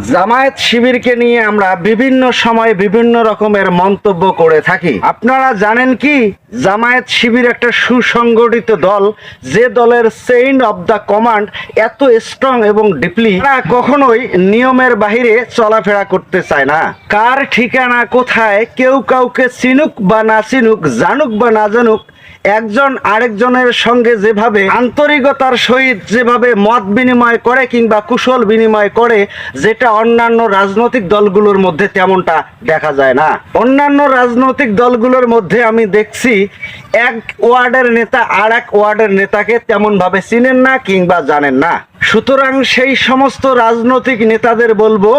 জামায়াত শিবিরকে নিয়ে আমরা বিভিন্ন সময় বিভিন্ন রকমের মন্তব্য করে থাকি। আপনারা জানেন কি, জামায়াত শিবির একটা সুসংগঠিত দল, যে দলের চেইন অব দ্য কমান্ড এত স্ট্রং এবং ডিপলি, তারা কখনোই নিয়মের বাহিরে চলাফেরা করতে চায় না। কার ঠিকানা কোথায়, কেউ কাউকে চিনুক বা না চিনুক, জানুক বা না জানুক, একজন আরেকজনের সঙ্গে যেভাবে আন্তরিকতার সহিত যেভাবে মত বিনিময় করে কিংবা কুশল বিনিময় করে, যেটা অন্যান্য রাজনৈতিক দলগুলোর মধ্যে তেমনটা দেখা যায় না। অন্যান্য রাজনৈতিক দলগুলোর মধ্যে আমি দেখছি এক ওয়ার্ডের নেতা আর এক ওয়ার্ডের নেতাকে তেমন ভাবে চিনেন না কিংবা জানেন না। সুতরাং সেই সমস্ত রাজনৈতিক নেতাদের বলবো,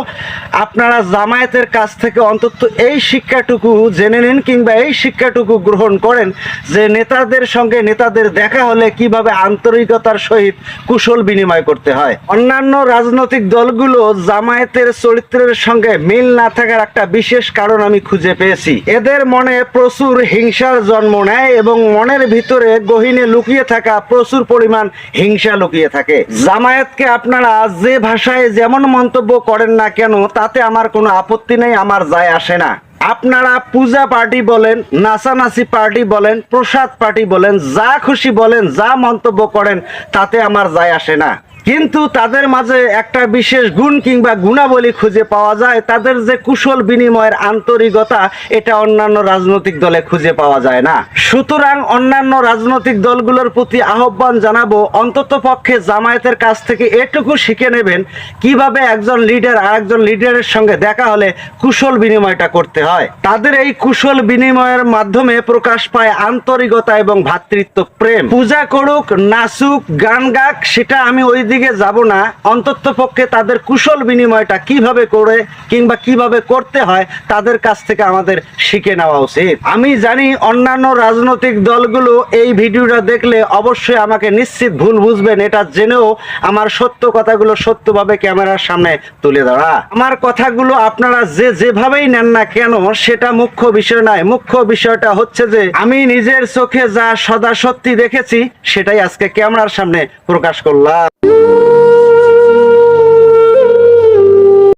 আপনারা জামায়াতের কাছ থেকে অন্তত এই শিক্ষাটুকু জেনে নিন কিংবা এই শিক্ষাটুকু গ্রহণ করেন যে নেতাদের সঙ্গে নেতাদের দেখা হলে কিভাবে আন্তরিকতার সহিত কুশল বিনিময় করতে হয়। অন্যান্য রাজনৈতিক দলগুলো জামায়াতের চরিত্রের সঙ্গে মিল না থাকার একটা বিশেষ কারণ আমি খুঁজে পেয়েছি। এদের মনে প্রচুর হিংসার জন্ম নেয় এবং মনের ভিতরে গহীনে লুকিয়ে থাকা প্রচুর পরিমাণ হিংসা লুকিয়ে থাকে। জামায়াতকে আপনারা যে ভাষায় যেমন মন্তব্য করেন না কেন, তাতে আমার কোনো আপত্তি নেই, আমার যায় আসে না। আপনারা পূজা পার্টি বলেন, নাচানাচি পার্টি বলেন, প্রসাদ পার্টি বলেন, যা খুশি বলেন, যা মন্তব্য করেন, তাতে আমার যায় আসে না। কিন্তু তাদের মাঝে একটা বিশেষ গুণ কিংবা গুণাবলী খুঁজে পাওয়া যায়, তাদের যে কুশল বিনিময়ের আন্তরিকতা, এটা অন্যান্য রাজনৈতিক দলে খুঁজে পাওয়া যায় না। সুতরাং অন্যান্য রাজনৈতিক দলগুলোর প্রতি আহ্বান জানাবো, অন্তত পক্ষে জামায়াতের কাছ থেকে এটুকু শিখে নেবেন কিভাবে একজন লিডার আর একজন লিডারের সঙ্গে দেখা হলে কুশল বিনিময়টা করতে হয়। তাদের এই কুশল বিনিময়ের মাধ্যমে প্রকাশ পায় আন্তরিকতা এবং ভ্রাতৃত্ব প্রেম। পূজা করুক, নাচুক, গান গাক, সেটা আমি ওই দিকে যাব না। অন্তত পক্ষে তাদের কুশল বিনিময়টা কিভাবে করে কিংবা কিভাবে করতে হয় তাদের কাছ থেকে আমাদের শিখে নেওয়া উচিত। আমি জানি অন্যান্য রাজনৈতিক দলগুলো এই ভিডিওটা দেখলে অবশ্যই আমাকে নিশ্চিত ভুল বুঝবেন, এটা জেনেও আমার সত্য কথাগুলো সত্যভাবে ক্যামেরার সামনে তুলে ধরা। আমার কথাগুলো আপনারা যেভাবেই নেন না কেন, সেটা মুখ্য বিষয় নয়। মুখ্য বিষয়টা হচ্ছে যে আমি নিজের চোখে যা সদা সত্যি দেখেছি, সেটাই আজকে ক্যামেরার সামনে প্রকাশ করলাম।